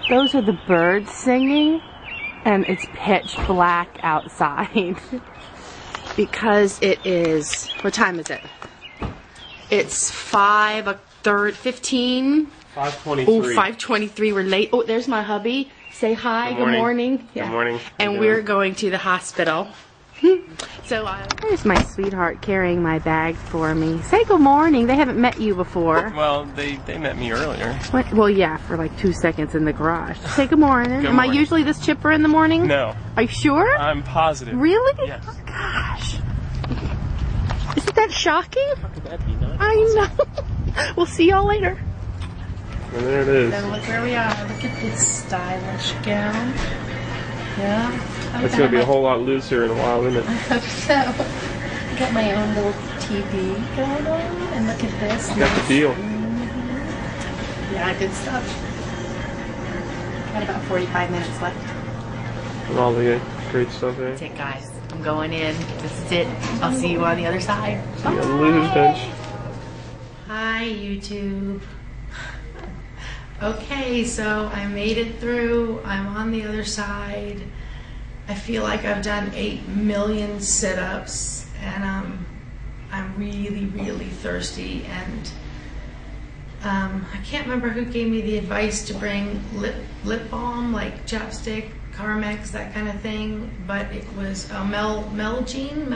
Those are the birds singing, and it's pitch black outside because it is, what time is it? It's 5:15. 5:23. Oh, 5:23. We're late. Oh, there's my hubby. Say hi. Good morning. Yeah. Good morning. And we're going to the hospital. So there's my sweetheart carrying my bag for me. Say good morning. They haven't met you before. Well, they met me earlier. What? Well, yeah, for like 2 seconds in the garage. Say good morning. Good Am morning. I usually this chipper in the morning? No. Are you sure? I'm positive. Really? Yes. Oh, gosh. Isn't that shocking? How could that be nice? I know. We'll see y'all later. And there it is. So look where we are. Look at this stylish gown. Yeah. It's going to be a whole lot looser in a while, isn't it? I hope so. I got my own little TV going on. And look at this. Got the deal. Yeah, good stuff. Got about 45 minutes left. And all the great stuff there. That's it, guys. I'm going in. This is it. I'll see you on the other side. See you on the loser's bench. Hi, YouTube. Okay, so I made it through. I'm on the other side. I feel like I've done 8 million sit-ups, and I'm really, really thirsty. And I can't remember who gave me the advice to bring lip balm, like chapstick, Carmex, that kind of thing. But it was Meligene.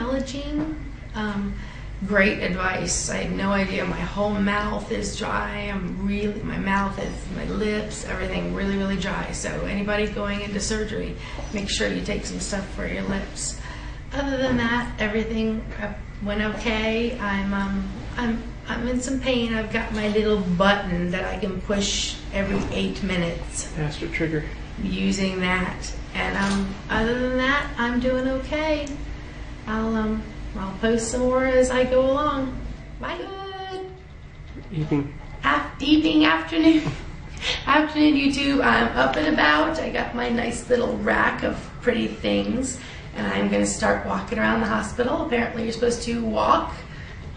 Great advice. I had no idea. My whole mouth is dry. My mouth is, my lips, everything really, really dry. So anybody going into surgery, make sure you take some stuff for your lips. Other than that, everything went okay. I'm in some pain. I've got my little button that I can push every 8 minutes. Master trigger. Using that. And other than that, I'm doing okay. I'll post some more as I go along. Bye. Good Evening. afternoon. Afternoon, YouTube. I'm up and about. I got my nice little rack of pretty things, and I'm going to start walking around the hospital. Apparently, you're supposed to walk,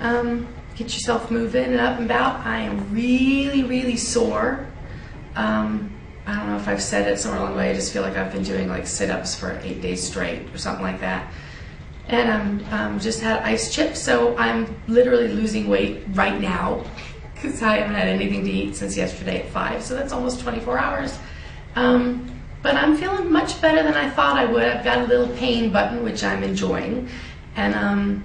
get yourself moving and up and about. I am really, really sore. I don't know if I've said it somewhere along the way. I just feel like I've been doing like sit-ups for 8 days straight or something like that. And I'm just had ice chips, so I'm literally losing weight right now because I haven't had anything to eat since yesterday at 5, so that's almost 24 hours. But I'm feeling much better than I thought I would. I've got a little pain button, which I'm enjoying, and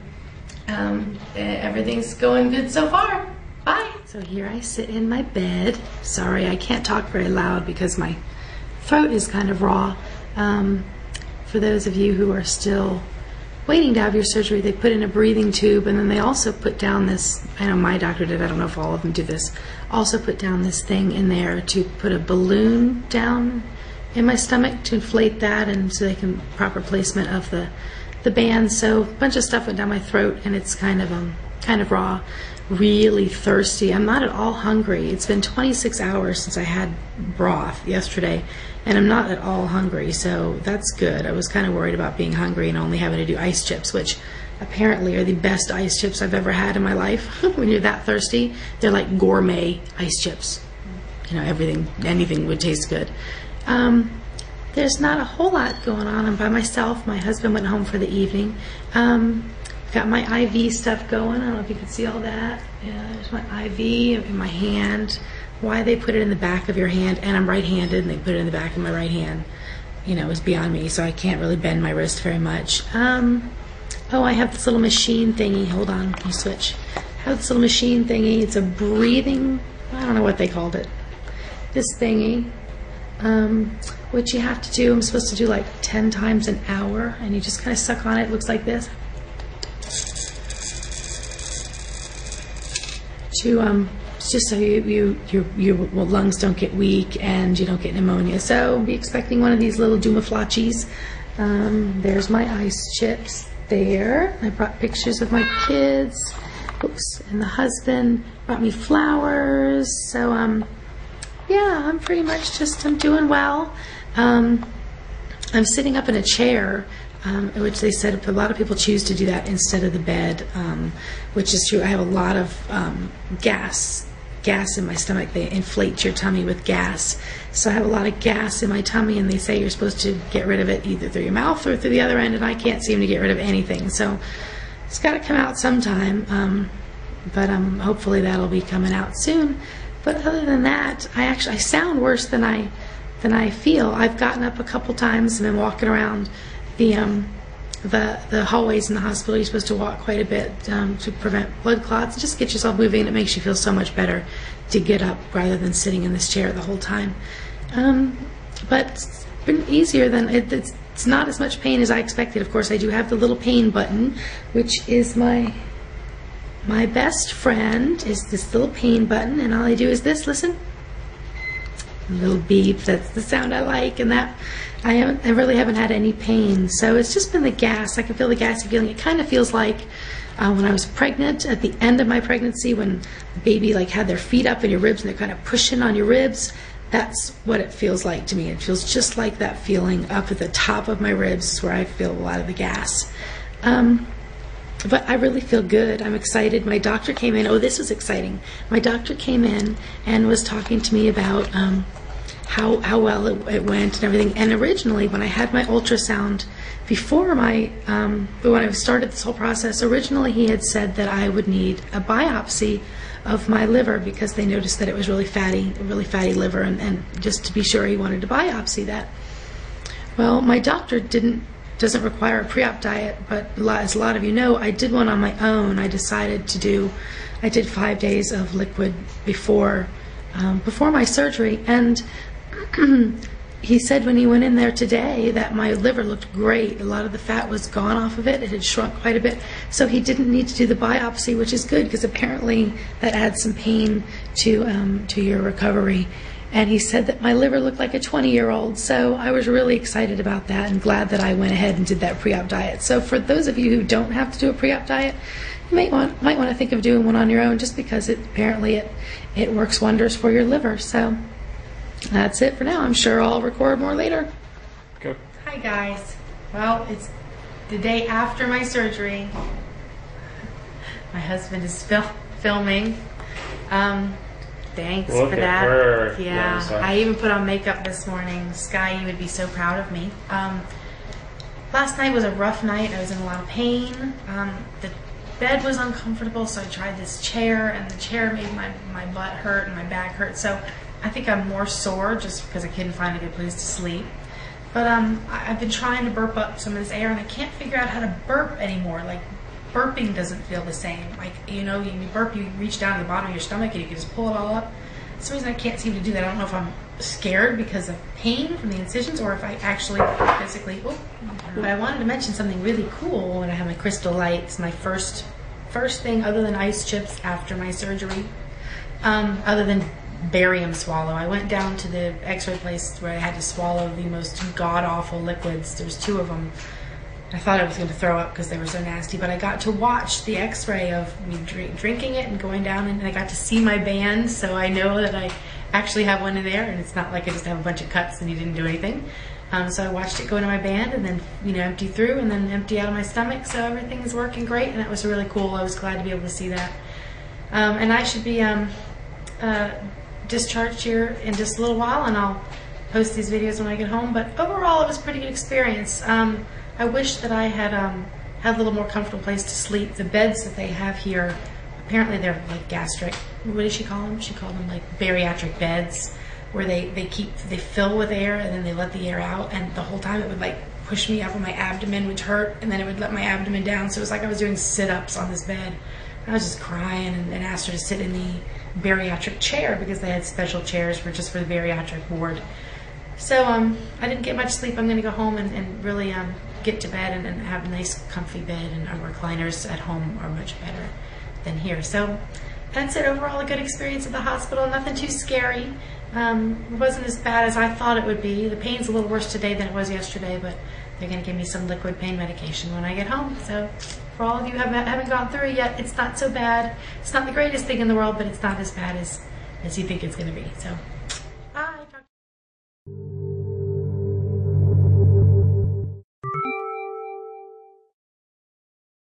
everything's going good so far. Bye. So here I sit in my bed. Sorry, I can't talk very loud because my throat is kind of raw. For those of you who are still waiting to have your surgery, they put in a breathing tube, and then they also put down this, I know my doctor did, I don't know if all of them do this, also put down this thing in there to put a balloon down in my stomach to inflate that, and so they can proper placement of the band. So a bunch of stuff went down my throat, and it's kind of raw, really thirsty. I'm not at all hungry. It's been 26 hours since I had broth yesterday, and I'm not at all hungry, so that's good. I was kind of worried about being hungry and only having to do ice chips, which apparently are the best ice chips I've ever had in my life. When you're that thirsty, they're like gourmet ice chips. You know, anything would taste good. There's not a whole lot going on. I'm by myself. My husband went home for the evening. Got my IV stuff going. I don't know if you can see all that. Yeah, there's my IV in my hand. Why they put it in the back of your hand, and I'm right-handed, and they put it in the back of my right hand, you know, is beyond me, so I can't really bend my wrist very much. Oh, I have this little machine thingy. Hold on, let me switch. I have this little machine thingy. It's a breathing, I don't know what they called it. This thingy, what you have to do, I'm supposed to do like 10 times an hour, and you just kind of suck on it. It looks like this. Just so your lungs don't get weak and you don't get pneumonia. So be expecting one of these little Dumaflachis. There's my ice chips there. I brought pictures of my kids. Oops, and the husband brought me flowers. So yeah, I'm pretty much I'm doing well. I'm sitting up in a chair, which they said a lot of people choose to do that instead of the bed, which is true. I have a lot of gas gas in my stomach. They inflate your tummy with gas. So I have a lot of gas in my tummy, and they say you're supposed to get rid of it either through your mouth or through the other end, and I can't seem to get rid of anything. So it's got to come out sometime, but hopefully that'll be coming out soon. But other than that, I sound worse than I feel. I've gotten up a couple times and been walking around the hallways in the hospital. You're supposed to walk quite a bit to prevent blood clots. Just get yourself moving, and it makes you feel so much better to get up rather than sitting in this chair the whole time. But it's been easier than it's not as much pain as I expected. Of course, I do have the little pain button, which is my best friend, is this little pain button, and all I do is this, listen. A little beep, that's the sound I like, and that I really haven't had any pain. So it's just been the gas. I can feel the gassy feeling. It kind of feels like when I was pregnant, at the end of my pregnancy, when the baby like had their feet up in your ribs and they're kind of pushing on your ribs. That's what it feels like to me. It feels just like that feeling up at the top of my ribs is where I feel a lot of the gas. But I really feel good. I'm excited. My doctor came in. Oh, this was exciting. My doctor came in and was talking to me about how well it went and everything. And originally, when I had my ultrasound, before when I started this whole process, originally he had said that I would need a biopsy of my liver because they noticed that it was really fatty liver, and just to be sure he wanted to biopsy that. Well, my doctor doesn't require a pre-op diet, but as a lot of you know, I did one on my own. I did 5 days of liquid before my surgery, and he said when he went in there today that my liver looked great. A lot of the fat was gone off of it. It had shrunk quite a bit, so he didn't need to do the biopsy, which is good because apparently that adds some pain to your recovery. And he said that my liver looked like a 20-year-old, so I was really excited about that and glad that I went ahead and did that pre-op diet. So for those of you who don't have to do a pre-op diet, you might want to think of doing one on your own, just because apparently it works wonders for your liver. So that's it for now. I'm sure I'll record more later. Go. Hi guys. Well, it's the day after my surgery. My husband is filming. Thanks Look for at that. her. Yeah, I even put on makeup this morning. Sky, you would be so proud of me. Last night was a rough night. I was in a lot of pain. The bed was uncomfortable, so I tried this chair, and the chair made my butt hurt and my back hurt. So I think I'm more sore just because I couldn't find a good place to sleep. But I've been trying to burp up some of this air, and I can't figure out how to burp anymore. Like, burping doesn't feel the same. Like, you know, you burp, you reach down to the bottom of your stomach and you can just pull it all up. For some reason I can't seem to do that. I don't know if I'm scared because of pain from the incisions or if I actually physically, But I wanted to mention something really cool when I have my crystal lights. My first thing other than ice chips after my surgery, other than barium swallow. I went down to the x-ray place where I had to swallow the most god-awful liquids. There's 2 of them. I thought I was going to throw up because they were so nasty, but I got to watch the x-ray of me drinking it and going down, and I got to see my band, so I know that I actually have one in there, and it's not like I just have a bunch of cuts and you didn't do anything. So I watched it go into my band and then, empty through and then empty out of my stomach, so everything is working great, and that was really cool. I was glad to be able to see that. And I should be discharged here in just a little while, and I'll post these videos when I get home, but overall it was a pretty good experience. I wish that I had had a little more comfortable place to sleep. The beds that they have here, apparently they're like gastric, what does she call them? She called them like bariatric beds, where they fill with air and then they let the air out, and the whole time it would like push me up on my abdomen, which hurt, and then it would let my abdomen down, so it was like I was doing sit-ups on this bed. I was just crying and asked her to sit in the bariatric chair because they had special chairs for the bariatric ward. So I didn't get much sleep. I'm going to go home and really get to bed and have a nice comfy bed, and our recliners at home are much better than here. So that's it. Overall a good experience at the hospital. Nothing too scary. It wasn't as bad as I thought it would be. The pain's a little worse today than it was yesterday, but they're going to give me some liquid pain medication when I get home. So for all of you who haven't gone through it yet, it's not so bad. It's not the greatest thing in the world, but it's not as bad as you think it's going to be. So